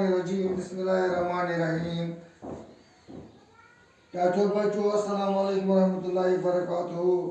Mineşşeytanirracim. Bismillahirrahmanirrahim. Tato bachcho, assalamu alaikum warahmatullahi wabarakatuh.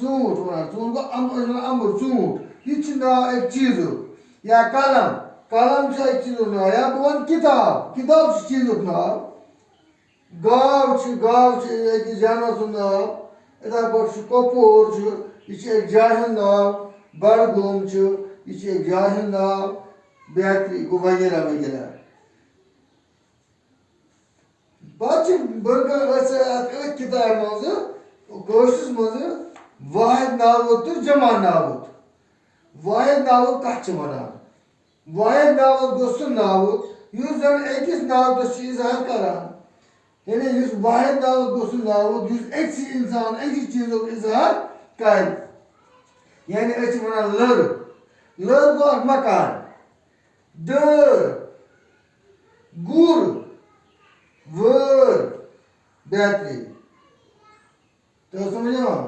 ژوٗنٛٹھ وَنان ژوٗنٛٹھ گوٚو اَمبُر ژوٗنٛٹھ یہِ تہِ چھُ ناو اَکہِ چیٖزُک یا قلم چھُ اَکہِ چیٖزُک ناو یا بہٕ وَنہٕ کِتاب چھُ چیٖزُک ناو گاو چھِ أکِس جانور سُنٛد ناو یِتھَے پٲٹھۍ چھُ کۄپوور چھُ یہِ چھُ اَکہِ جایہِ ہُنٛد ناو بڈگوم چھُ یہِ چھُ اَکہِ جایہِ ہُنٛد ناو بیترِ گوٚو وغیرہ وغیرہ پَتہٕ چھِ برٛونٛہہ کَنہِ ٲسۍ أتھۍ کِتابہِ منٛزٕ کٲشرِس منٛزٕ واحد ناوت تہٕ جمع ناوت واحد ناوت کَتھ چھِ وَنان واحد ناوت گوٚو سُہ ناوت یُس زَن أکِس ناوتَس چھِ اِظہار کَران یعنی یُس واحد ناوت گوٚو سُہ ناوت یُس أکۍسٕے اِنسان أکِس چیٖزُک اِظہار کَرِ یعنی أسۍ چھِ وَنان لٔر گوٚو اکھ مکان دٲر گُر وٲر بیترِ تو سمجھ یِوان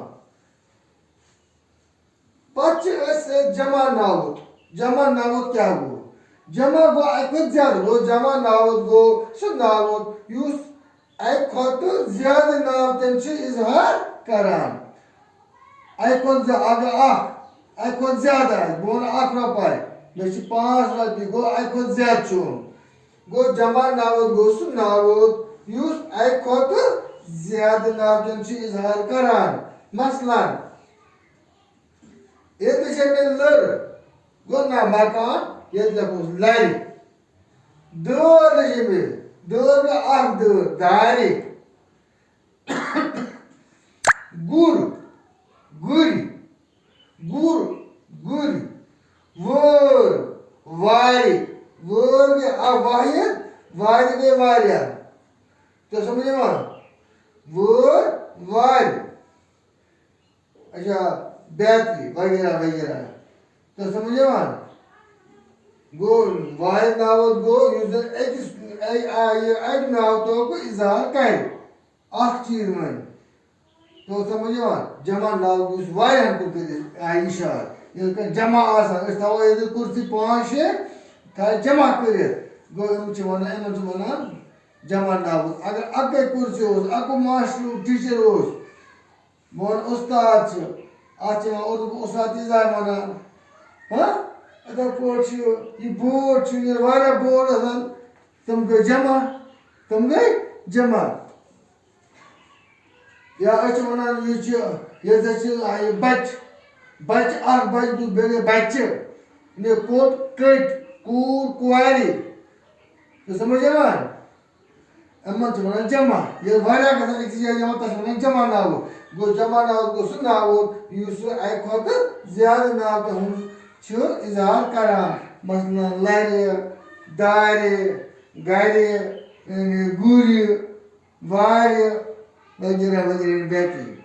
پتہٕ چھِ أسۍ جمع ناوت کیٛاہ گوٚو جمع گوٚو اَکہِ کھۄتہٕ زیادٕ گوٚو جمع ناوت گوٚو سُہ ناوت یُس اَکہِ کھۄتہٕ زیادٕ ناوتن چھِ اِظہار کران اَکہِ کھۄتہٕ اگر اَکہِ کھۄتہٕ زیادٕ آسہِ بہٕ وَنہٕ 1 رۄپاے مےٚ چھِ 5 رۄپیہِ گوٚو اَکہِ کھۄتہٕ زیادٕ چھُ گوٚو جمع ناوت گوٚو سُہ ناوت یُس اَکہِ کھۄتہٕ زیادٕ ناوتن چھِ اِظہار کران مثلاً ییٚتہِ چھےٚ مےٚ لٔر گوٚو نہ مکان ییٚتہِ لیکھوس لرِ دٲر چھِ مےٚ دٲر گوٚو اکھ دٲر دارِ گُر گُرۍ وٲر وارِ وٲر گٔے اکھ واحد وارِ گٔے واریاہ تۄہہِ سمجھ یِوان وٲر وارِ اچھا بیترِ وغیرہ وغیرہ تۄہہِ سمجھ یِوان گوٚو واحد ناوت گوٚو یُس زَن اَکہِ ناوتُک اِظہار کَرِ اکھ چیٖز وَنہِ توٚگ سمجھ یِوان جمع ناوت یُس واریاہن کُن کٔرِتھ آیہِ اِشارٕ یِتھ کٔنۍ جمع آسان أسۍ تھاوو ییٚتہِ کُرسی 5-6 تھایہِ جمع کٔرِتھ گوٚو یِمن چھِ وَنان جمع ناوت اگر اَکٕے کُرسی اوس اَکُے ماسٹر ٹیٖچر اوس بہٕ وَنہٕ اُستاد چھِ اَتھ چھِ یِوان اُردو اُستاد اِظہار وَنان یِتھَے پٲٹھۍ چھِ یہِ بوٹ چھُ ییٚلہِ واریاہ بوٹ آسان تِم گٔے جمع یا أسۍ چھِ وَنان یہِ چھِ ییٚتہِ چھِ بَچہِ اکھ بَچہِ بیٚیہِ گٔے بَچہِ یعنی کوٚٹ کٔٹۍ کوٗر کورِ تۄہہِ سمجھ یِوان یِمن چھِ وَنان جمع ییٚلہِ واریاہ گژھان أکِس جایہِ جمع تَتھ چھِ وَنان جمع ناوت گوٚو جمع ناوت گوٚو سُہ ناوت یُس سُہ اَکہِ کھۄتہٕ زیادٕ ناوتن ہُنٛد چھُ اِظہار کران مثلاً لرِ دارِ گرِ گُرِ وارِ وغیرہ وغیرہ بیترِ